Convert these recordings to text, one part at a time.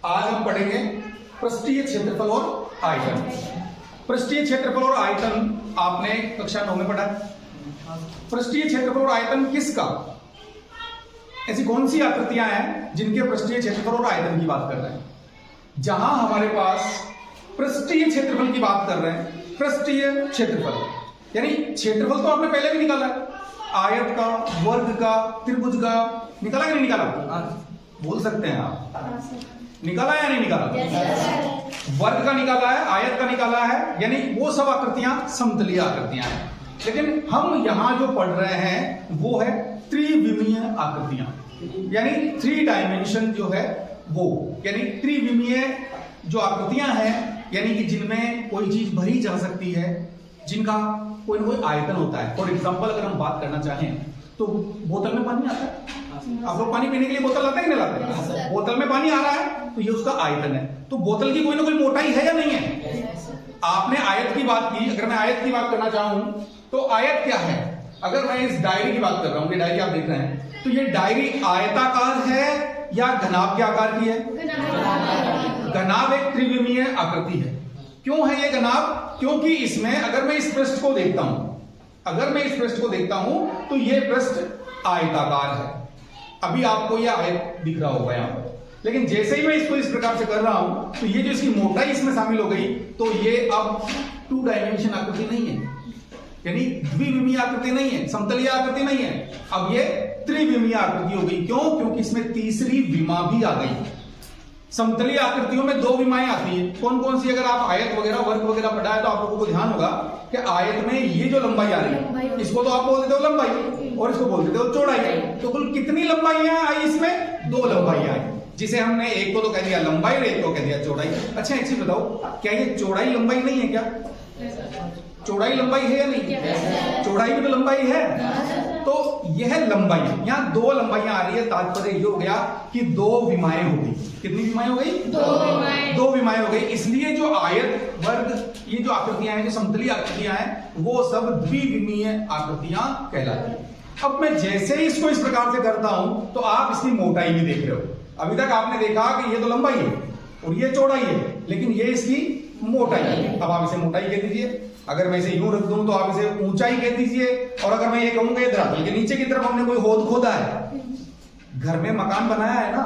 आज हम पढ़ेंगे पृष्ठीय क्षेत्रफल और आयतन। पृष्ठीय क्षेत्रफल और आयतन आपने कक्षा 9 में पढ़ा है। पृष्ठीय क्षेत्रफल और आयतन किसका? ऐसी कौन सी आकृतियां हैं जिनके पृष्ठीय क्षेत्रफल और आयतन की बात कर रहे हैं? जहां हमारे पास पृष्ठीय क्षेत्रफल की बात कर रहे हैं, पृष्ठीय क्षेत्रफल यानी क्षेत्रफल तो आपने पहले भी निकाला है, आयत का, वर्ग का, त्रिभुज का निकाला कि नहीं निकाला? बोल सकते हैं आप, निकाला या नहीं निकाला? वर्ग का निकाला है, आयत का निकाला है, यानी वो सब आकृतियां समतलीय आकृतियां हैं। लेकिन हम यहां जो पढ़ रहे हैं वो है त्रिविमीय आकृतियां, यानी 3 डायमेंशन जो है वो, यानी त्रिविमीय जो आकृतियां हैं, यानी कि जिनमें कोई चीज भरी जा सकती है, जिनका कोई ना कोई आयतन होता है। फॉर एग्जाम्पल अगर हम बात करना चाहें तो बोतल में पानी आता है, आप लोग पानी पीने के लिए बोतल लाते हैं कि नहीं लाते? बोतल में पानी आ रहा है तो ये उसका आयतन है। तो बोतल की कोई ना कोई मोटाई है या नहीं है? आपने आयत की बात की, अगर मैं आयत की बात करना चाहूं तो आयत क्या है? अगर मैं इस डायरी की बात कर रहा हूं, ये डायरी आप देख रहे हैं, तो ये डायरी आयताकार है या घनाभ के आकार की है? घनाभ एक त्रिविमीय आकृति है। क्यों है ये घनाभ? क्योंकि इसमें अगर मैं इस पृष्ठ को देखता हूं, तो ये पृष्ठ आयताकार है। अभी आपको ये आयत दिख रहा होगा यहां पर, लेकिन जैसे ही मैं इसको इस प्रकार से कर रहा हूं तो ये जो इसकी मोटाई इसमें शामिल हो गई, तो ये अब 2 डायमेंशन आकृति नहीं है, यानी द्विविमीय आकृति नहीं है, समतलीय आकृति नहीं है, अब ये त्रिविमीय आकृति हो गई। क्यों? क्योंकि इसमें तीसरी विमा भी आ गई। समतलीय आकृतियों में 2 विमाएं आती है। कौन कौन सी? अगर आप आयत वगैरह, वर्ग वगैरह पढ़ा है तो आप लोगों को ध्यान होगा कि आयत में ये जो लंबाई आ रही है, इसको तो आप बोल देते हो लंबाई और इसको बोल देते हो चौड़ाई। तो कुल कितनी लंबाइयां आई इसमें? 2 लंबाइयां आई, जिसे हमने एक को तो कह दिया लंबाई और एक को कह दिया चौड़ाई। अच्छा एक चीज बताओ, क्या ये चौड़ाई लंबाई नहीं है क्या? चौड़ाई लंबाई है या नहीं? चौड़ाई भी तो लंबाई है। तो यह लंबाई, यहां 2 लंबाइयां आ रही है, तात्पर्य ये हो गया कि 2 विमाएं हो गई। कितनी विमाएं हो गई? 2 विमाएं हो गई। इसलिए जो आयत, वर्ग, ये जो आकृतियां हैं, जो समतलीय आकृतियां हैं, वो सब द्विविमीय आकृतियां कहलाती हैं। अब मैं जैसे ही इसको इस प्रकार से करता हूं तो आप इसकी मोटाई भी देख रहे हो। अभी तक आपने देखा कि ये तो लंबाई है और ये चौड़ाई है, लेकिन ये इसकी मोटाई है। अब आप इसे मोटाई कह दीजिए। अगर मैं इसे यूं रख दूं तो आप इसे ऊंचाई कह दीजिए। और अगर मैं ये कहूंगा धरातल के नीचे की तरफ हमने कोई होद खोदा है, घर में मकान बनाया है ना,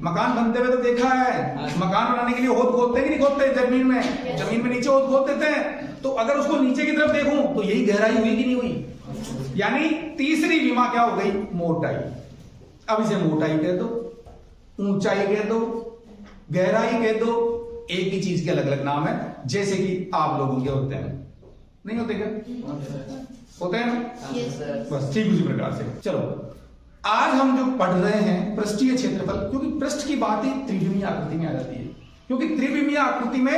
मकान बनते हुए तो देखा है, मकान बनाने के लिए होद खोदते हैं कि नहीं खोदते? जमीन में नीचे होद खोद देते हैं। तो अगर उसको नीचे की तरफ देखूं तो यही गहराई हुई कि नहीं हुई? यानी तीसरी विमा क्या हो गई? मोटाई। अब इसे मोटाई कह दो, ऊंचाई कह दो, गहराई कह दो, एक ही चीज के अलग अलग नाम है। जैसे कि आप लोगों के होते हैं, नहीं होते क्या? होते हैं ना? बस ठीक उसी प्रकार से। चलो आज हम जो पढ़ रहे हैं पृष्ठीय क्षेत्रफल, क्योंकि पृष्ठ की बात ही त्रिविमीय आकृति में आ जाती है, क्योंकि त्रिविमीय आकृति में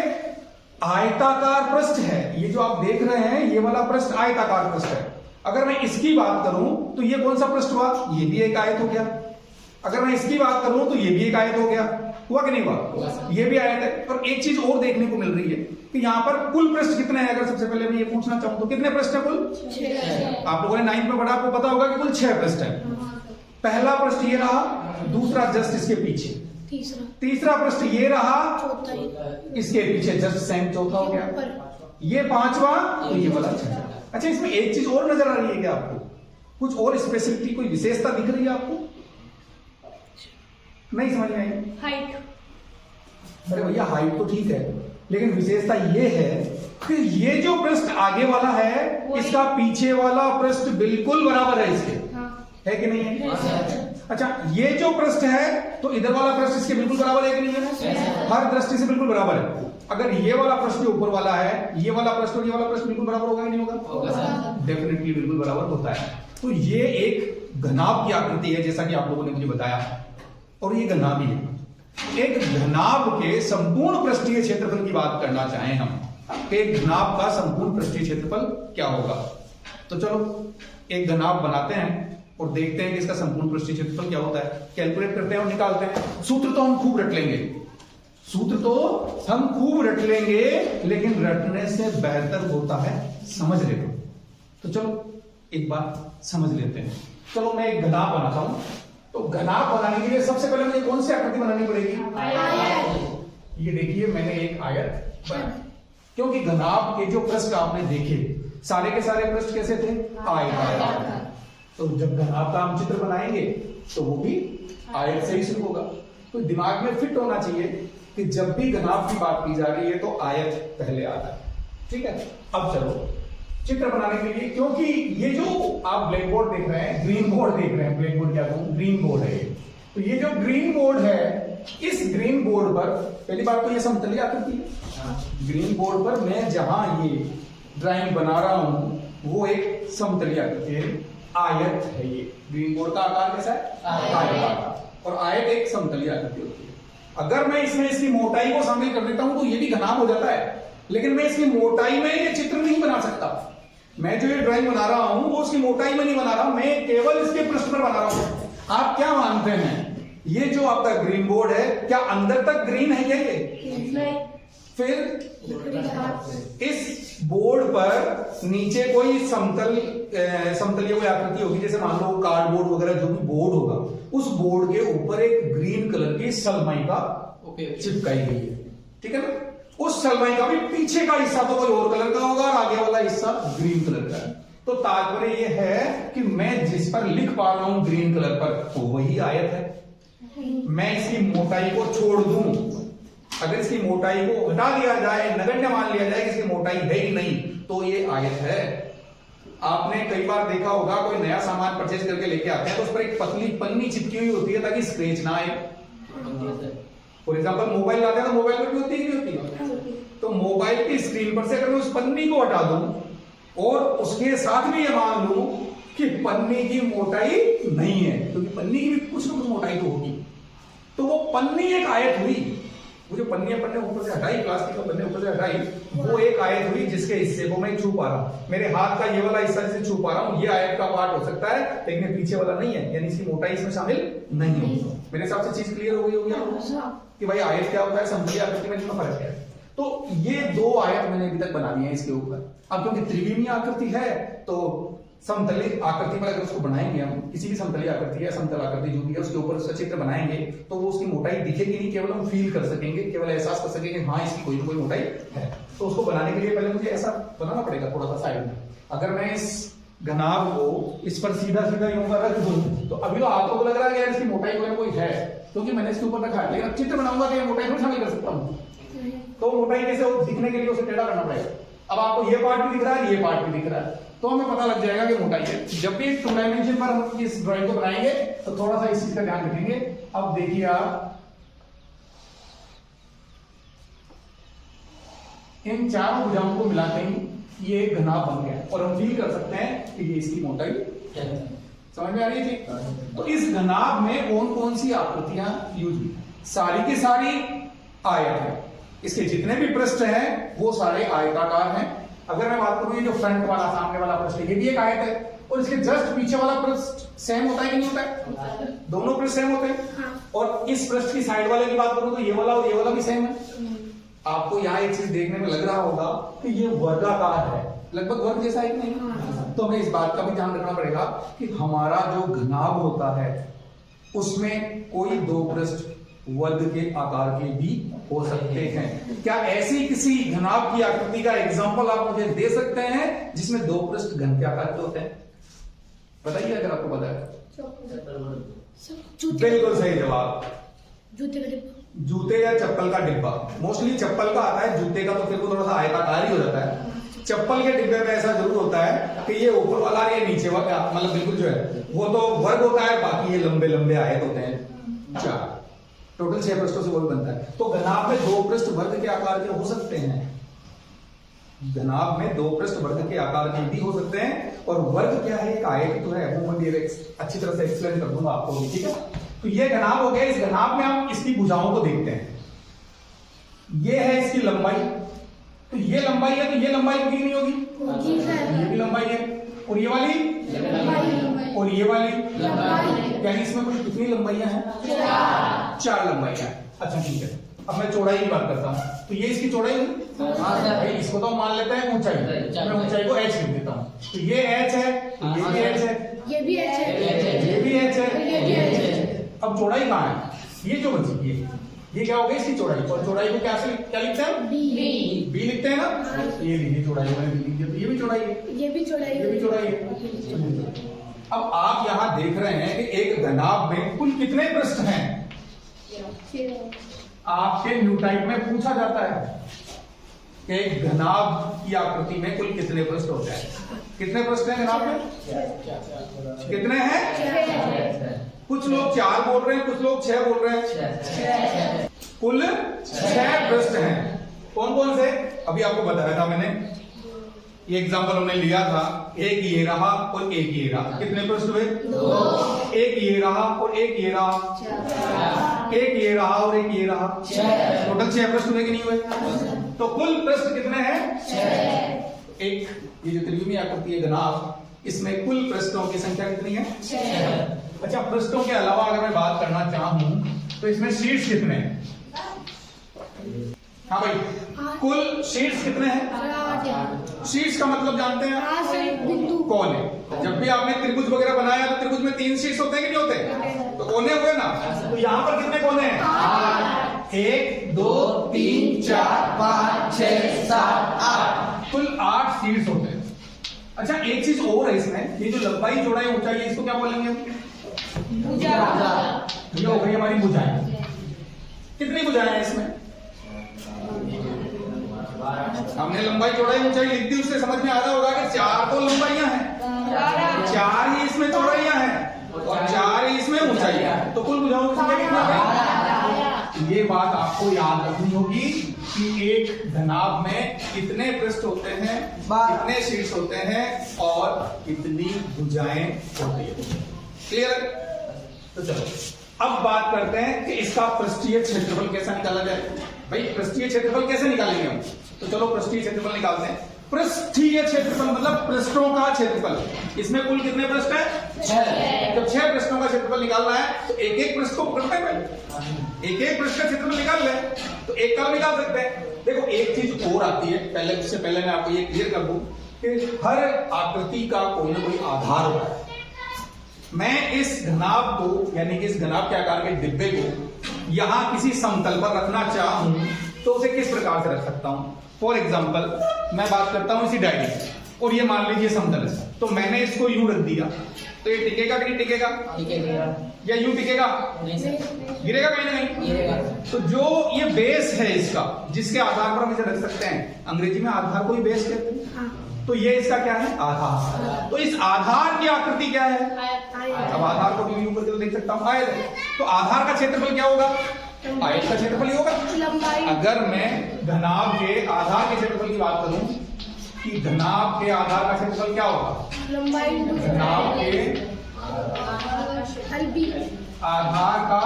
आयताकार पृष्ठ है। ये जो आप देख रहे हैं ये वाला पृष्ठ आयताकार पृष्ठ है। अगर मैं इसकी बात करूं तो ये कौन सा पृष्ठ हुआ? ये भी एक आयत हो गया। अगर मैं इसकी बात करूं तो ये भी एक आयत हो गया। हुआ कि नहीं हुआ? ये भी आयत है। और एक चीज और देखने को मिल रही है कि यहां पर कुल पृष्ठ कितने हैं? अगर सबसे पहले मैं ये पूछना चाहूं तो कितने पृष्ठ हैं कुल? 6। आप लोगों ने 9th में पढ़ा, आपको पता होगा कि कुल 6 पृष्ठ हैं। पहला पृष्ठ ये रहा, दूसरा जस्ट इसके पीछे, तीसरा पृष्ठ ये रहा, इसके पीछे जस्ट सेम चौथा हो गया, ये 5वां, तो ये वाला 6। अच्छा इसमें एक चीज और नजर आ रही है क्या आपको? कुछ और स्पेसिफिसिटी, कोई विशेषता दिख रही है आपको? नहीं समझ में आई? हाइट। अरे भैया हाइट तो ठीक है, लेकिन विशेषता ये है कि ये जो पृष्ठ आगे वाला है, इसका पीछे वाला पृष्ठ बिल्कुल बराबर है इसके, है कि नहीं है? अच्छा ये जो पृष्ठ है तो इधर वाला पृष्ठ इसके बिल्कुल बराबर है कि नहीं है? हर दृष्टि से बिल्कुल बराबर है। अगर ये वाला पृष्ठ जो ऊपर वाला है, ये वाला पृष्ठ और ये वाला पृष्ठ बिल्कुल बराबर होगा कि नहीं होगा? डेफिनेटली बिल्कुल बराबर होता है। तो ये एक घनाभ की आकृति है, जैसा कि आप लोगों ने मुझे बताया, और ये घनाभ ही है। एक घनाभ के संपूर्ण पृष्ठीय क्षेत्रफल की बात करना चाहें हम, एक घनाभ का संपूर्ण पृष्ठीय क्षेत्रफल क्या होगा, तो चलो एक घनाभ बनाते हैं और देखते हैं कि इसका संपूर्ण पृष्ठीय क्षेत्रफल क्या होता है। कैलकुलेट करते हैं और निकालते हैं। सूत्र तो हम खूब रट लेंगे, लेकिन रटने से बेहतर होता है समझ लेना। तो चलो एक बात समझ लेते हैं। चलो मैं एक घनाभ बनाता हूं। तो घनाभ बनाने के लिए सबसे पहले मुझे कौन सी आकृति बनानी पड़ेगी? ये देखिए मैंने एक आयत बनाया, क्योंकि घनाभ के जो पृष्ठ आपने देखे सारे के सारे पृष्ठ कैसे थे, आयताकार। तो जब घनाभ का हम चित्र बनाएंगे तो वो भी आयत से ही शुरू होगा। तो दिमाग में फिट होना चाहिए कि जब भी घनाभ की बात की जा रही है तो आयत पहले आता है। ठीक है, अब चलो चित्र बनाने के लिए, क्योंकि ये जो आप ब्लैक बोर्ड देख रहे हैं, ग्रीन बोर्ड देख रहे हैं, ब्लैक बोर्ड क्या कहूं, ग्रीन बोर्ड है। तो ये जो ग्रीन बोर्ड है, इस ग्रीन बोर्ड पर पहली बात तो ये समतलीय आकृति है। ग्रीन बोर्ड पर मैं जहां ये ड्राइंग बना रहा हूं वो एक समतलीय आकृति है, आयत है। ये ग्रीन बोर्ड का आकार कैसा है, आयत, और आयत एक समतलीय आकृति होती है। अगर मैं इसमें इसकी मोटाई को शामिल कर देता हूं तो ये भी घनाभ हो जाता है, लेकिन मैं इसकी मोटाई में ये चित्र नहीं बना सकता। मैं जो ये ड्राइंग बना रहा हूं वो उसकी मोटाई में नहीं बना रहा हूं, मैं केवल इसके पृष्ठ पर बना रहा हूं। आप क्या मानते हैं, ये जो आपका ग्रीन बोर्ड है क्या अंदर तक ग्रीन है क्या ये? फिर इस बोर्ड पर नीचे कोई समतलीय कोई आकृति होगी, जैसे मान लो कार्डबोर्ड वगैरह जो भी बोर्ड होगा, उस बोर्ड के ऊपर एक ग्रीन कलर की सलमाइका चिपकाई गई है। ठीक है ना, उस सलमाइका भी पीछे का हिस्सा तो कोई और कलर का होगा और आगे वाला हिस्सा ग्रीन कलर का है। तो तात्पर्य यह है कि मैं जिस पर लिख पा रहा हूं ग्रीन कलर पर तो वही आयत है। मैं इसकी मोटाई को छोड़ दूं, अगर इसकी मोटाई को हटा दिया जाए, नगण्य मान लिया जाए कि इसकी मोटाई है ही नहीं, तो ये आयत है। आपने कई बार देखा होगा कोई नया सामान परचेज करके लेके आते हैं तो उस पर एक पतली पन्नी चिपकी हुई होती है ताकि स्क्रैच ना आए। फॉर एग्जाम्पल मोबाइल लाते हैं तो मोबाइल पर भी होती है, नहीं होती? तो मोबाइल की स्क्रीन पर से अगर मैं उस पन्नी को हटा दूं और उसके साथ भी ये मान लूं कि पन्नी की मोटाई नहीं है, क्योंकि पन्नी की भी कुछ ना कुछ मोटाई तो होगी, तो वो पन्नी एक आयत हुई। वो जो पन्नी ऊपर से हटाई, प्लास्टिक का पन्नी ऊपर से हटाई, वो एक आयत हुई जिसके हिस्से को मैं छू पा रहा हूं। मेरे हाथ का ये वाला हिस्सा जिसे छू पा रहा हूं ये आयत का पार्ट हो सकता है, लेकिन पीछे वाला नहीं है, यानी इसकी मोटाई इसमें शामिल नहीं होगी। मेरे हिसाब से चीज क्लियर हो गई होगी आपको कि भाई आयत क्या होता है, समतलीय आकृति में इतना फर्क है। तो ये दो आयत मैंने अभी तक बना दी है इसके ऊपर। अब क्योंकि त्रिविमीय आकृति है तो समतलीय आकृति पर अगर उसको बनाएंगे, हम किसी भी समतलीय आकृति या समतल आकृति जो भी है उसके ऊपर उसका चित्र बनाएंगे तो वो उसकी मोटाई दिखेगी नहीं, केवल हम फील कर सकेंगे, केवल एहसास कर सकेंगे हाँ इसकी कोई ना कोई मोटाई है। तो उसको बनाने के लिए पहले मुझे ऐसा बनाना पड़ेगा थोड़ा सा साइड में। अगर मैं इस घनाभ को इस पर सीधा सीधा यूं कर रख दूं तो अभी तो आपको लग रहा है यार इसकी मोटाई कोई ना कोई है, क्योंकि मैंने इसके ऊपर रखा है, लेकिन चित्र बनाऊंगा तो ये मोटाई को शामिल कर सकता हूँ। तो मोटाई कैसे दिखने के लिए उसे टेढ़ा करना पड़ेगा। अब आपको ये पार्ट भी दिख रहा है, ये पार्ट भी दिख रहा है, तो हमें पता लग जाएगा कि मोटाई है। जब भी 2 डायमेंशन पर हम इस ड्राइंग को बनाएंगे तो थोड़ा सा इस चीज का ध्यान रखेंगे। अब देखिए आप इन चारों भुजाओं को मिलाते ही ये एक घनाभ बन गया और हम फील कर सकते हैं कि ये इसकी मोटाई है। समझ में आ रही है? तो इस घनाभ में कौन कौन सी आकृतियां यूज हुई, सारी की सारी आयत है। इसके जितने भी पृष्ठ हैं वो सारे आयताकार हैं। अगर मैं बात करूं ये जो फ्रंट वाला सामने वाला पृष्ठ है ये भी एक आयत है, और इसके जस्ट पीछे वाला पृष्ठ सेम होता है कि नहीं होता है? दोनों पृष्ठ सेम होते हैं। और इस पृष्ठ की साइड वाले की बात करूं तो ये वाला और ये वाला भी सेम है। आपको यहाँ एक चीज देखने में लग रहा होगा कि ये वर्गाकार है, लगभग वर्ग जैसा है कि नहीं? तो हमें इस बात का भी ध्यान रखना पड़ेगा कि हमारा जो घनाभ होता है उसमें कोई दो पृष्ठ वर्ग के आकार के भी हो सकते हैं। क्या ऐसी किसी घनाभ की आकृति का एग्जांपल आप मुझे दे सकते हैं जिसमें दो पृष्ठ घन के आकार के होते हैं? बताइए अगर आपको पता है। बिल्कुल सही जवाब, जूते का डिब्बा। जूते या चप्पल का डिब्बा। मोस्टली चप्पल का आता है, जूते का तो फिर वो थोड़ा सा आयताकार ही हो जाता है। चप्पल के डिब्बे में ऐसा जरूर होता है कि ये ऊपर वाला और ये नीचे वाला मतलब बिल्कुल जो है वो तो वर्ग होता है, बाकी ये लंबे लंबे आयत होते हैं 4। टोटल 6 पृष्ठों से वर्ग बनता है। तो घनाभ में 2 पृष्ठ वर्ग के आकार के हो सकते हैं। घनाभ में 2 पृष्ठ वर्ग के आकार के भी हो सकते हैं। और वर्ग क्या है? एक आयत तो है, वो मैं अच्छी तरह से एक्सप्लेन कर दूंगा आपको भी, ठीक है? तो ये घनाभ हो गया। इस घनाभ में हम इसकी भुजाओं को देखते हैं। ये है इसकी लंबाई, तो ये लंबाई है तो ये लंबाई होगी नहीं होगी? ये भी लंबाई है। और ये वाली और ये वाली यानी इसमें कुछ कितनी लंबाइयां हैं? 4 लंबाइयां। अच्छा ठीक है, अब मैं चौड़ाई की बात करता हूं। तो ये इसकी चौड़ाई भाई, इसको तो मान लेते हैं ऊंचाई, मैं ऊंचाई को h लिख देता हूं। तो ये h है, ये भी h है, ये भी h है, ये भी h है, ये भी h है। अब चौड़ाई कहां है? ये जो बची ये ये क्या हो गई इसकी चौड़ाई, और चौड़ाई को क्या लिखते हैं, बी लिखते हैं ना। ये लीजिए चौड़ाई मैंने बी लिख दिया, तो ये भी चौड़ाई है, ये भी चौड़ाई है। अब आप यहाँ देख रहे हैं कि एक घनाभ में कुल कितने पृष्ठ हैं। आपके न्यूटाइप में पूछा जाता है कि एक घनाभ की आकृति में कुल कितने पृष्ठ होते हैं। कितने पृष्ठ हैं घनाभ में, कितने हैं? कुछ लोग 4 बोल रहे हैं, कुछ लोग 6 बोल रहे हैं। कुल 6 पृष्ठ हैं। कौन कौन से, अभी आपको बताया था मैंने, ये एग्जांपल हमने लिया था। एक ये रहा और एक ये रहा, कितने पृष्ठ हुए? 2। एक ये रहा और एक ये रहा, 4। एक ये रहा और एक ये रहा, 6। टोटल 6 पृष्ठ हुए कि नहीं हुए? तो कुल पृष्ठ कितने हैं? 6। एक ये जो त्रिभुज आकृति है घनाभ, इसमें कुल पृष्ठों की संख्या कितनी है? 6। अच्छा, पृष्ठों के अलावा अगर मैं बात करना चाहूं तो इसमें शीर्ष कितने हैं? हाँ भाई, कुल शीर्ष कितने हैं? शीर्ष का मतलब जानते हैं, कौन है। जब भी आपने त्रिभुज वगैरह बनाया तो त्रिभुज में 3 शीर्ष होते हैं कि नहीं होते? तो कोने हुए ना, तो यहाँ पर कितने कोने हैं? 1 2 3 4 5 6 7 8, कुल 8 शीर्ष होते हैं। अच्छा, एक चीज और है इसमें, ये जो लंबाई चौड़ाई ऊंचाई है, इसको क्या बोलेंगे हम? भुजा। ये हो गई हमारी भुजाएं। कितनी भुजाएं हैं इसमें? हमने लंबाई चौड़ाई ऊंचाई लिख दी, उससे समझ में आ रहा होगा कि 4 तो लंबाइयां हैं, 4 ही इसमें चौड़ाइयां हैं और 4 ही इसमें ऊंचाइयां हैं। तो कुल भुजाओं की संख्या कितना है? ये बात आपको याद रखनी होगी कि एक घनाभ में कितने पृष्ठ होते हैं, कितने शीर्ष होते हैं और कितनी भुजाएं होती है। क्लियर? तो चलो अब बात करते हैं कि इसका पृष्ठीय क्षेत्रफल कैसा निकाला जाए। भाई पृष्ठीय क्षेत्रफल कैसे निकालेंगे हम? तो चलो पृष्ठीय क्षेत्रफल निकालते हैं। पृष्ठीय क्षेत्रफल मतलब पृष्ठों का क्षेत्रफल। इसमें कुल कितने पृष्ठ हैं? 6। जब 6 पृष्ठों का क्षेत्रफल निकालना है तो एक एक पृष्ठ को पकड़ते हैं, एक एक पृष्ठ का क्षेत्रफल निकाल ले तो एक का निकाल सकते हैं। देखो एक चीज और आती है, पहले उससे पहले मैं आपको ये क्लियर कर दूं कि हर आकृति का कोई ना कोई आधार होता है। मैं इस घनाभ को यानी कि इस घनाभ के आकार के डिब्बे को यहां किसी समतल पर रखना चाहूं तो उसे किस प्रकार से रख सकता हूं। फॉर एग्जाम्पल मैं बात करता हूं इसी डायरी और ये मान लीजिए समतल है, तो मैंने इसको यूं रख दिया तो ये टिकेगा कि नहीं टिकेगा? या यूं टिकेगा? गिरेगा कहीं ना कहीं गिरेगा। तो जो ये बेस है इसका, जिसके आधार पर हम इसे रख सकते हैं, अंग्रेजी में आधार को ही बेस कहते हैं। तो ये इसका क्या है? आधार। तो इस आधार की आकृति क्या है? अब आधार को भी यूं करके देख सकता हूं, आयत। तो आधार का क्षेत्रफल क्या होगा? आयत का क्षेत्रफल ही होगा। अगर मैं घनाभ के आधार के क्षेत्रफल की बात करूं कि घनाभ के आधार का क्षेत्रफल क्या होगा? घनाभ के आधार का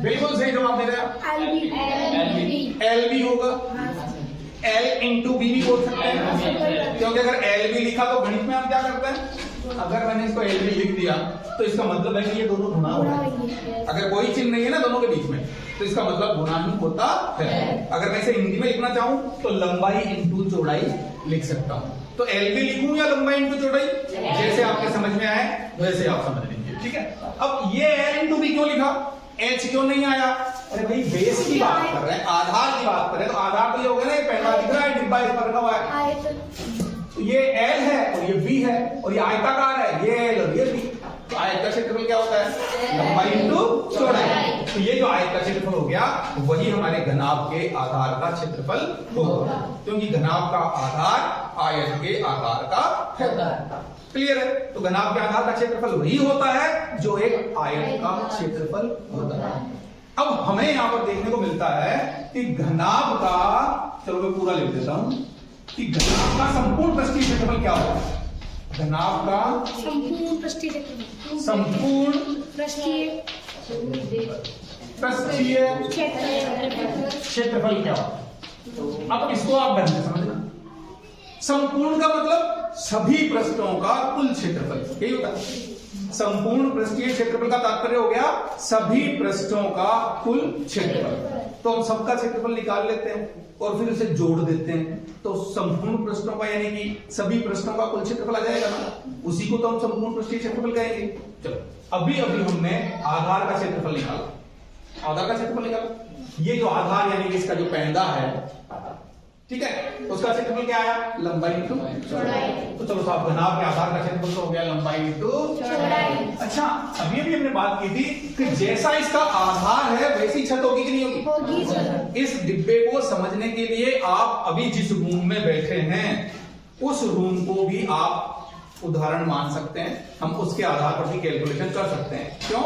बिल्कुल सही जवाब दे रहे हैं, एल बी होगा। एल इंटू बी भी बोल सकते हैं, क्योंकि अगर एल बी लिखा तो गणित में हम क्या करते हैं, अगर मैंने इसको एल बी लिख दिया तो इसका मतलब है कि ये दोनों गुणा हो रहा है। अगर कोई चिन्ह नहीं है ना दोनों के बीच में तो इसका मतलब गुणा ही होता है। अगर मैं इसे हिंदी में लिखना चाहूं तो लंबाई इंटू चौड़ाई लिख सकता हूं। तो एल बी लिखूं या लंबाई इंटू चौड़ाई, जैसे आपके समझ में आए वैसे आप समझ लीजिए, ठीक है। अब ये एल इंटू बी क्यों लिखा, एच क्यों नहीं आया? अरे भाई बेस की बात कर रहे हैं, आधार की बात कर रहे हैं, तो आधार तो ये हो गया ना, ये पहला दिख रहा है डिब्बा इस पर रखा हुआ है, तो ये एल है और ये बी है और ये आयताकार है, ये एल और ये बी। तो आयत का क्षेत्रफल क्या होता है? लंबाई इंटू चौड़ाई। तो ये जो आयत का क्षेत्रफल हो गया वही हमारे घनाभ के आधार का क्षेत्रफल होगा, क्योंकि घनाभ का आधार आयत के आधार का होता है। क्लियर है? तो घनाभ के आधार का क्षेत्रफल वही होता है जो एक आयत का क्षेत्रफल होता है। अब हमें यहां पर देखने को मिलता है कि घनाभ का, चलो मैं पूरा लिख देता हूं कि घनाभ का संपूर्ण पृष्ठीय क्षेत्रफल क्या होगा? घनाभ का संपूर्ण पृष्ठीय क्षेत्रफल, संपूर्ण पृष्ठीय क्षेत्रफल क्या होगा? अब इसको आप ढंग से समझना। संपूर्ण का मतलब सभी पृष्ठों का कुल क्षेत्रफल, यही होता है। संपूर्ण पृष्ठीय क्षेत्रफल का तात्पर्य हो गया सभी पृष्ठों का कुल क्षेत्रफल। तो हम सबका क्षेत्रफल निकाल लेते हैं और फिर उसे जोड़ देते हैं, तो संपूर्ण पृष्ठों का यानी कि सभी पृष्ठों का कुल क्षेत्रफल आ जाएगा ना, उसी को तो हम संपूर्ण पृष्ठीय क्षेत्रफल कहेंगे। चलो अभी अभी हमने आधार का क्षेत्रफल निकाला, आधार का क्षेत्रफल निकाला। ये जो आधार यानी कि इसका जो पैंदा है, ठीक है, उसका क्षेत्रफल क्या आया? लंबाई इंटू चौड़ाई। तो चलो साहब, घनाभ के आधार का क्षेत्रफल तो हो गया लंबाई इंटू चौड़ाई। अच्छा, अभी अभी हमने बात की थी कि जैसा इसका आधार है वैसी छत होगी कि नहीं होगी? इस डिब्बे को समझने के लिए आप अभी जिस रूम में बैठे हैं उस रूम को भी आप उदाहरण मान सकते हैं, हम उसके आधार पर भी कैलकुलेशन कर सकते हैं। क्यों?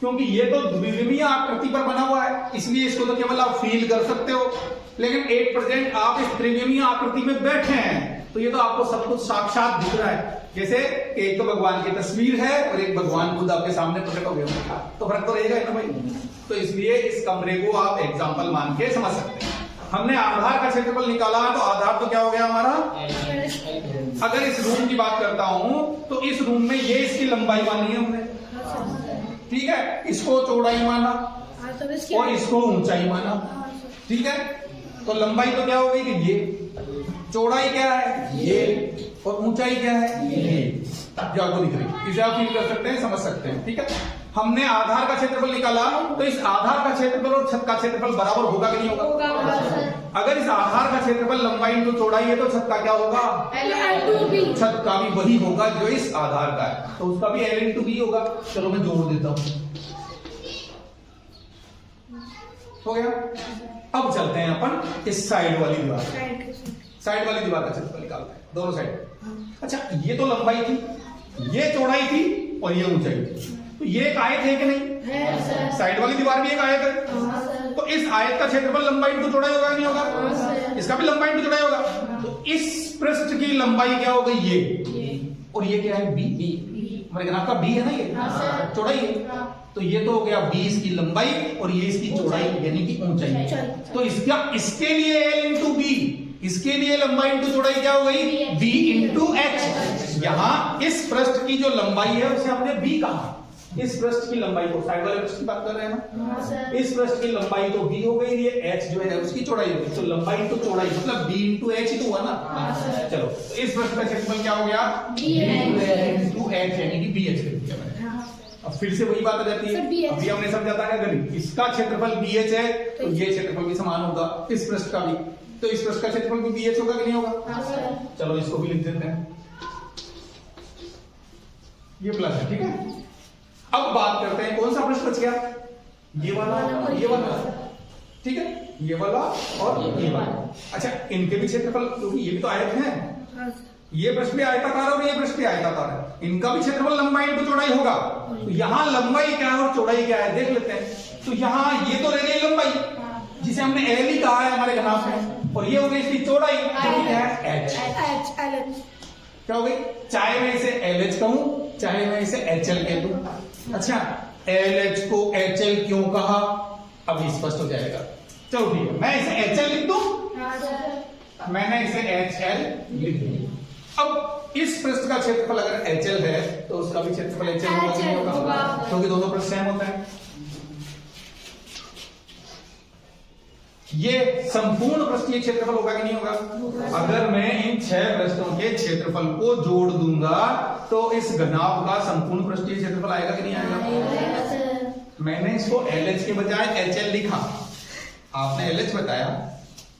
क्योंकि ये तो द्विविमीय आकृति पर बना हुआ है, इसलिए इसको तो केवल आप फील कर सकते हो, लेकिन एट प्रेजेंट आप इस त्रिविमीय आकृति में बैठे हैं तो ये तो आपको सब कुछ साक्षात दिख रहा है। जैसे एक तो भगवान की तस्वीर है और एक भगवान खुद आपके सामने प्रकट हो गया, तो फर्क तो रहेगा ना भाई। तो इसलिए इस कमरे को आप एग्जाम्पल मान के समझ सकते हैं। हमने आधार का क्षेत्रफल निकाला, तो आधार तो क्या हो गया हमारा? अगर इस रूम की बात करता हूं तो इस रूम में ये इसकी लंबाई मानी है हमने, ठीक है, इसको चौड़ाई माना और इसको ऊंचाई माना, ठीक है। तो लंबाई तो क्या हो गई कि ये, चौड़ाई क्या है ये, और ऊंचाई क्या है ये, जो आपको दिख रही, इसे आप फील कर सकते हैं, समझ सकते हैं, ठीक है। हमने आधार का क्षेत्रफल निकाला, तो इस आधार का क्षेत्रफल और छत का क्षेत्रफल बराबर होगा कि नहीं होगा? अगर इस आधार का क्षेत्रफल लंबाई इंटू चौड़ाई है तो छत का क्या होगा? छत का भी वही होगा जो इस आधार का है, तो उसका भी L इंटू बी होगा। चलो मैं जोड़ देता हूं, हो गया। अब चलते हैं अपन इस साइड वाली दीवार, साइड वाली दीवार का क्षेत्रफल निकालते हैं, दोनों साइड। अच्छा, ये तो लंबाई थी, ये चौड़ाई थी और ये ऊंचाई थी, तो ये एक आयत है कि नहीं? साइड वाली दीवार भी एक आयत है, तो इस आयत का क्षेत्रफल लंबाई इंटू चौड़ाई होगा नहीं होगा? इसका भी लंबाई इंटू चौड़ाई होगा। तो इस पृष्ठ की लंबाई क्या हो गई? ये, और ये क्या है? बी। हमारे ग्राफ का बी है ना, ये चौड़ाई है, तो ये तो हो गया 20 की लंबाई और ये इसकी चौड़ाई यानी कि ऊंचाई। तो इसके लिए L इंटू बी, इसके लिए लंबाई इंटू चौड़ाई क्या हो गई? b into H. यहां इस पृष्ठ की जो लंबाई है उसे हमने b कहा, इस पृष्ठ की लंबाई को, साइड वाले पृष्ठ की बात कर रहे हैं ना, इस पृष्ठ की लंबाई तो b हो गई, ये h जो है उसकी चौड़ाई हो गई, तो लंबाई इंटू चौड़ाई मतलब b इंटू h ही तो हुआ ना। चलो, तो इस पृष्ठ का क्षेत्रफल क्या हो गया? b इंटू h यानी कि bh कर दिया मैंने। अब फिर से वही बात आ जाती है, अभी हमने समझा था कि अगर इसका क्षेत्रफल BH है तो ये क्षेत्रफल भी समान होगा इस पृष्ठ का भी, तो इस पृष्ठ का क्षेत्रफल भी BH होगा कि नहीं होगा? चलो इसको भी लिख देते हैं, ये प्लस है, ठीक है। अब बात करते हैं कौन सा पृष्ठ बच गया? ये वाला, ये वाला, ठीक है, ये वाला और ये वाला। अच्छा, इनके भी क्षेत्रफल, क्योंकि ये भी तो आयत है, ये पृष्ठ भी आयताकार और ये पृष्ठ भी आयताकार है, इनका भी क्षेत्रफल लंबाई इंटू चौड़ाई होगा। तो यहाँ लंबाई क्या है और चौड़ाई क्या है देख लेते हैं। तो यहाँ ये तो रह गई लंबाई जिसे हमने L ही कहा है हमारे ग्राफ में, और ये हो गई इसकी चौड़ाई जो क्या है H। क्या हो गई? चाहे मैं इसे LH कहूं चाहे मैं इसे HL कह दूं। अच्छा, LH को HL क्यों कहा अभी स्पष्ट हो जाएगा। चलो ठीक है, मैं इसे HL लिख दूं, मैंने इसे HL लिख दिया। अब इस पृष्ठ का क्षेत्रफल अगर HL है तो उसका भी क्षेत्रफल HL होगा कि नहीं होगा? क्योंकि दोनों पृष्ठ सेम होते हैं। ये संपूर्ण पृष्ठीय क्षेत्रफल होगा कि नहीं होगा? अगर मैं इन 6 पृष्ठों के क्षेत्रफल को जोड़ दूंगा तो इस घनाभ का संपूर्ण पृष्ठीय क्षेत्रफल आएगा कि नहीं आएगा? मैंने इसको LH के बजाय HL लिखा, आपने LH बताया,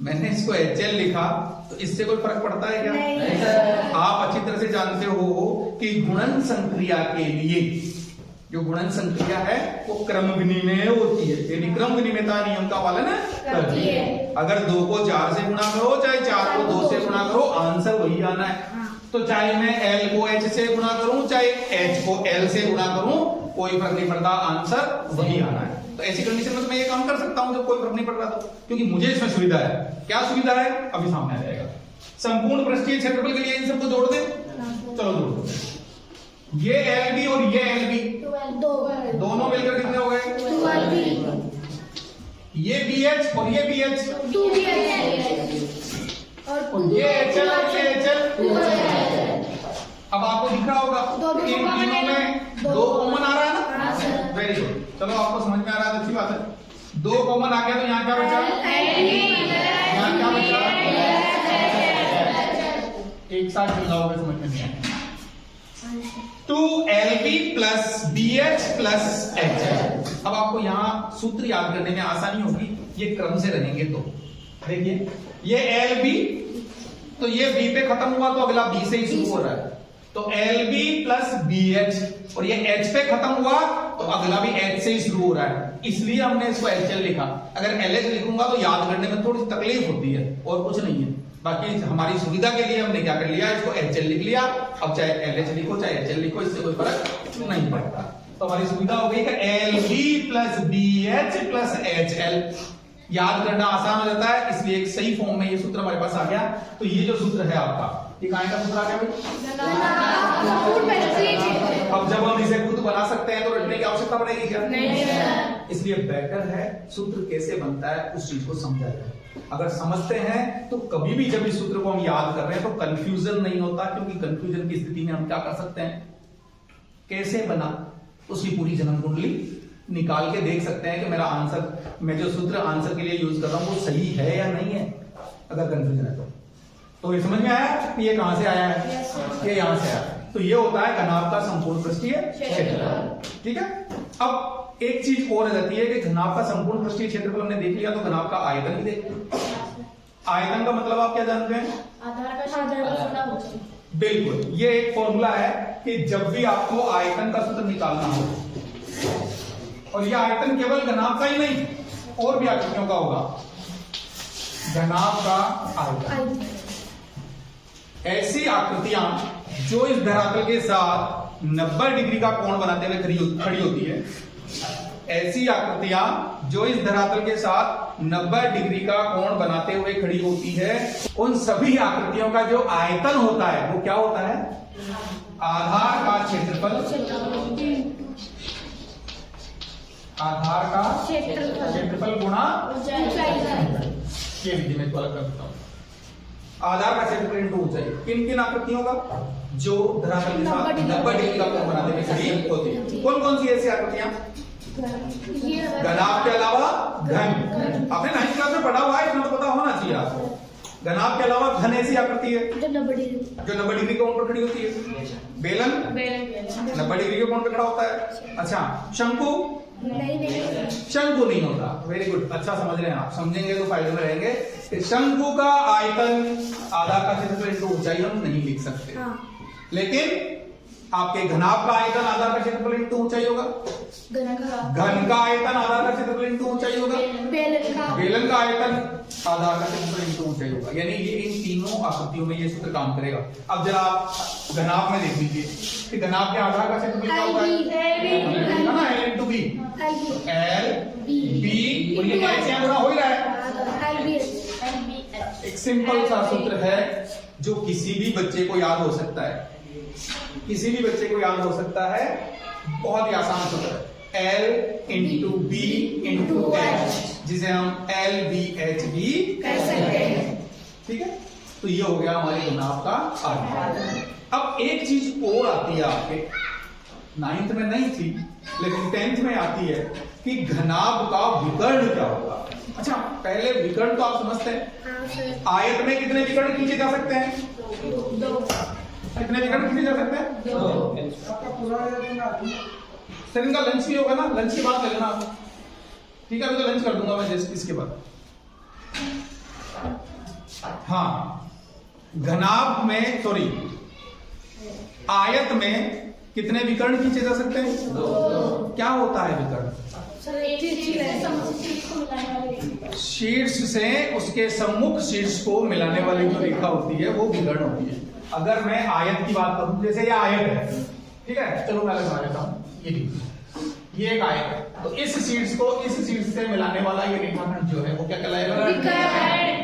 मैंने इसको HL लिखा, तो इससे कोई फर्क पड़ता है क्या? नहीं। आप अच्छी तरह से जानते हो कि गुणन संक्रिया के लिए जो गुणन संक्रिया है वो क्रम विनिमय होती है, यानी क्रम विनिमयता नियम का पालन करती है। अगर 2 को 4 से गुणा करो चाहे 4 को 2 से गुणा करो, आंसर वही आना है। तो चाहे मैं L को H से गुणा करूं चाहे H को L से गुणा करूं, कोई फर्क नहीं पड़ता, आंसर वही आना है। तो ऐसी कंडीशन में तो मैं ये काम कर सकता हूं जब कोई फर्क नहीं पड़ रहा, तो क्योंकि मुझे इसमें सुविधा है। क्या सुविधा है अभी सामने आ जाएगा। संपूर्ण पृष्ठीय क्षेत्रफल के लिए इन सबको जोड़ दें, चलो जोड़ दो। ये LB और ये LB दोनों मिलकर कितने हो गए? ये BH और ये BH, और ये HL और ये HL। अब आपको दिख रहा होगा इन तीनों में 2 कॉमन आ रहा है ना? वेरी गुड, चलो आपको समझ में आ रहा है, अच्छी बात है। 2 कॉमन आ गया तो यहाँ क्या बचा? यहाँ क्या बचा? एक साथ मिल रहा होगा, समझ में नहीं आया। 2LB plus BH plus HL। अब आपको यहाँ सूत्र याद करने में आसानी होगी, ये क्रम से रहेंगे। तो देखिए ये LB, तो ये B पे खत्म हुआ तो अगला B से ही शुरू हो रहा है, तो LB प्लस BH, और ये H पे खत्म हुआ तो अगला भी H से ही शुरू हो रहा है, इसलिए हमने इसको HL लिखा। अगर LH लिखूंगा तो याद करने में थोड़ी तकलीफ होती है, और कुछ नहीं है। बाकी हमारी सुविधा के लिए हमने क्या कर लिया, इसको HL लिख लिया। अब चाहे LH लिखो चाहे HL लिखो, इससे कोई फर्क नहीं पड़ता। तो हमारी सुविधा हो गई कि LB plus BH plus HL याद करना आसान हो जाता है, इसलिए एक सही फॉर्म में ये सूत्र हमारे पास आ गया। तो ये जो सूत्र है आपका, ये कहां का सूत्र आ गया भाई? अब जब हम इसे खुद बना सकते हैं तो रटने की आवश्यकता पड़ेगी क्या? नहीं। इसलिए बेहतर है सूत्र कैसे बनता है उस चीज को समझा जाए। अगर समझते हैं तो कभी भी जब इस सूत्र को हम याद कर रहे हैं तो कंफ्यूजन नहीं होता, क्योंकि कंफ्यूजन की स्थिति में हम क्या कर सकते हैं, कैसे बना उसकी पूरी जन्म कुंडली निकाल के देख सकते हैं कि मेरा आंसर, मैं जो सूत्र आंसर के लिए यूज कर रहा हूं वो सही है या नहीं है। अगर कंफ्यूजन है तो ये समझ में आया कि ये कहां से आया है, ये यहां से आया। तो ये होता है घनाभ का संपूर्ण पृष्ठीय क्षेत्रफल। ठीक है। अब एक चीज और रहती है कि घनाभ का संपूर्ण पृष्ठीय क्षेत्रफल हमने देख लिया, तो घनाभ का आयतन भी देख लिया। आयतन का मतलब आप क्या जानते हैं? आधार का। बिल्कुल, ये एक फॉर्मूला है कि जब भी आपको आयतन का सूत्र निकालना हो, और यह आयतन केवल घनाभ का ही नहीं और भी आकृतियों का होगा, घनाभ का आयतन, ऐसी आकृतियां जो इस धरातल के साथ 90 डिग्री का कोण बनाते हुए खड़ी होती है, ऐसी आकृतियां जो इस धरातल के साथ 90 डिग्री का कोण बनाते हुए खड़ी होती है, उन सभी आकृतियों का जो आयतन होता है वो क्या होता है? आधार का क्षेत्रफल। आधार का क्षेत्रफल गुणा ये विधि में अलग करता हूं, आधार का क्षेत्रफल इंटू ऊंचाई। किन किन आकृतियों का? जो धरातल के साथ 90 डिग्री का कोण बनाते हुए खड़ी होती है। कौन कौन सी ऐसी आकृतियां? घनाभ के अलावा घन, आपने 9th क्लास में पढ़ा हुआ है, इतना तो पता होना चाहिए आपको। घनाभ के अलावा घन ऐसी आकृति है जो 90 डिग्री के कोण पर खड़ी होती है। बेलन 90 डिग्री के कोण पर खड़ा होता है। अच्छा, शंकु? नहीं, शंकु नहीं होता। वेरी गुड, अच्छा समझ रहे हैं आप, समझेंगे तो फायदे में रहेंगे। शंकु का आयतन आधार का क्षेत्रफल इंटू ऊंचाई हम नहीं लिख सकते, लेकिन आपके घनाभ का आयतन आधार का क्षेत्रफल इंटू ऊंचाई होगा, घन का आयतन आधार का क्षेत्रफल इंटू ऊंचाई होगा, बेलन का आयतन आधार का क्षेत्रफल इंटू ऊंचाई होगा। यानी ये इन तीनों आकृतियों में ये सूत्र काम करेगा। अब जरा आप घनाभ में देख लीजिए कि घनाभ के आधार का क्षेत्रफल क्या होगा? L into B, L B, और ये क्या गुणा हो ही रहा है। एक सिंपल सा सूत्र है जो किसी भी बच्चे को याद हो सकता है, किसी भी बच्चे को याद हो सकता है, बहुत ही आसान सूत्र है। L into B into H, जिसे हम L B H भी कह सकते हैं। ठीक है, तो ये हो गया हमारे घनाभ का आयतन। अब एक चीज और आती है आपके 9th में नहीं थी लेकिन 10th में आती है कि घनाभ का विकर्ण क्या होगा। अच्छा, पहले विकर्ण तो आप समझते हैं, आयत में कितने विकर्ण खींचे जा सकते हैं? 2। कितने विकर्ण खींचे जा सकते हैं? 2। सर इनका लंच भी होगा ना, लंच के बाद ले लेना आप। ठीक है, अभी तो लंच कर दूंगा मैं जस्ट इसके बाद। हाँ, घनाभ में, सॉरी, आयत में कितने विकर्ण खींचे जा सकते हैं? 2। क्या होता है विकर्ण? शीर्ष से उसके सम्मुख शीर्ष को मिलाने वाली जो रेखा होती है वो विकर्ण होती है। अगर मैं आयत की बात करूं, जैसे ये आयत है, ठीक है, चलो मैं लगा देता हूं, ये एक आयत है, तो इस शीर्ष को इस शीर्ष से मिलाने वाला ये रेखाखंड जो है वो क्या कहलाएगा?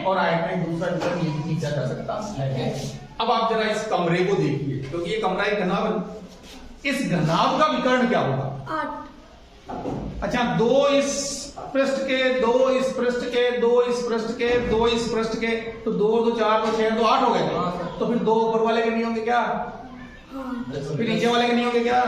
और आयत में दूसरा विकर्ण खींचा जा सकता है। अब आप जरा इस कमरे को देखिए, क्योंकि ये कमरा एक घनाभ, इस घनाभ का विकर्ण क्या होगा? 8। अच्छा, 2 इस पृष्ठ के, 2 इस पृष्ठ के, 2 इस पृष्ठ के, 2 इस पृष्ठ के, तो 2 2 4 2 6 2 8 हो गए। तो फिर 2 ऊपर वाले के नहीं होंगे क्या? फिर नीचे वाले के नहीं होंगे क्या?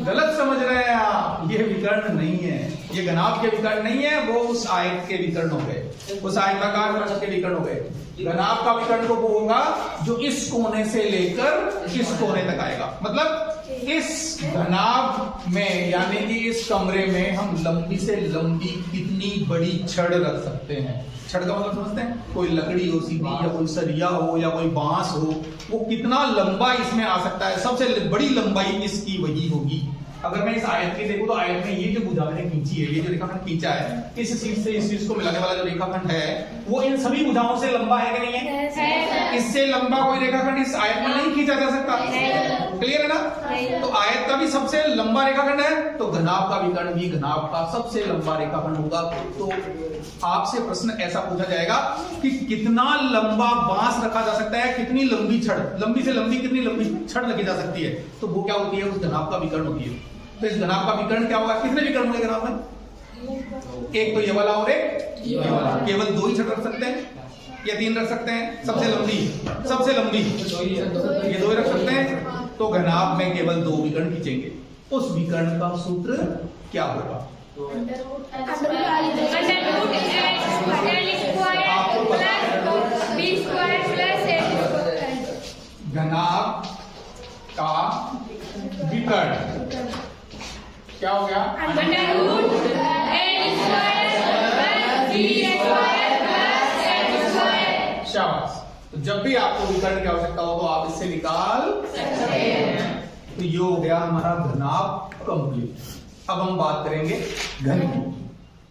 गलत समझ रहे हैं आप, ये विकर्ण नहीं है, ये घनाभ के विकर्ण नहीं है, वो उस आयत के विकर्ण हो गए, उस आयताकार पृष्ठ के विकर्ण हो गए। घनाभ का विकर्ण तो वो होगा जो इस कोने से लेकर इस कोने तक आएगा। मतलब इस घनाभ में यानी कि इस कमरे में हम लंबी से लंबी कितनी बड़ी छड़ रख सकते हैं। छड़ का मतलब समझते हैं, कोई लकड़ी हो सीधी या कोई सरिया हो या कोई बांस हो, वो कितना लंबा इसमें आ सकता है, सबसे बड़ी लंबाई इसकी वही होगी। अगर मैं इस आयत की देखूं तो आयत में ये जो भुजा मैंने खींची है, ये जो रेखाखंड खींचा है, इस चीज से इस चीज को मिलाने वाला जो रेखाखंड है वो इन सभी भुजाओं से लंबा है कि नहीं है? इससे लंबा कोई रेखाखंड इस आयत में नहीं खींचा जा सकता। क्लियर है ना? तो आयत का भी सबसे लंबा रेखाखंड है, तो घनाभ का विकर्ण भी घनाभ का सबसे लंबा रेखाखंड होगा। तो आपसे प्रश्न ऐसा पूछा जाएगा कि कितना लंबा बांस रखा जा सकता है, कितनी लंबी छड़, लंबी से लंबी कितनी लंबी छड़ रखी जा सकती है, तो वो क्या होती है? उस घनाभ का विकर्ण होती है। तो इस घनाभ का विकर्ण क्या होगा? कितने विकर्ण होंगे घनाभ में? एक तो ये वाला और एक ये वाला, केवल 2 ही छड़ रख सकते हैं या 3 रख सकते हैं? सबसे लंबी ये 2 ही रख सकते हैं। तो घनाभ में केवल 2 विकर्ण खींचेंगे। उस विकर्ण का सूत्र क्या होगा? घनाभ का विकर्ण क्या हो गया? शाबाश। तो जब भी आपको विकर्ण की आवश्यकता हो तो आप इससे निकाल सकते हैं। तो ये हो गया हमारा घनाभ कंप्लीट। अब हम बात करेंगे घन की।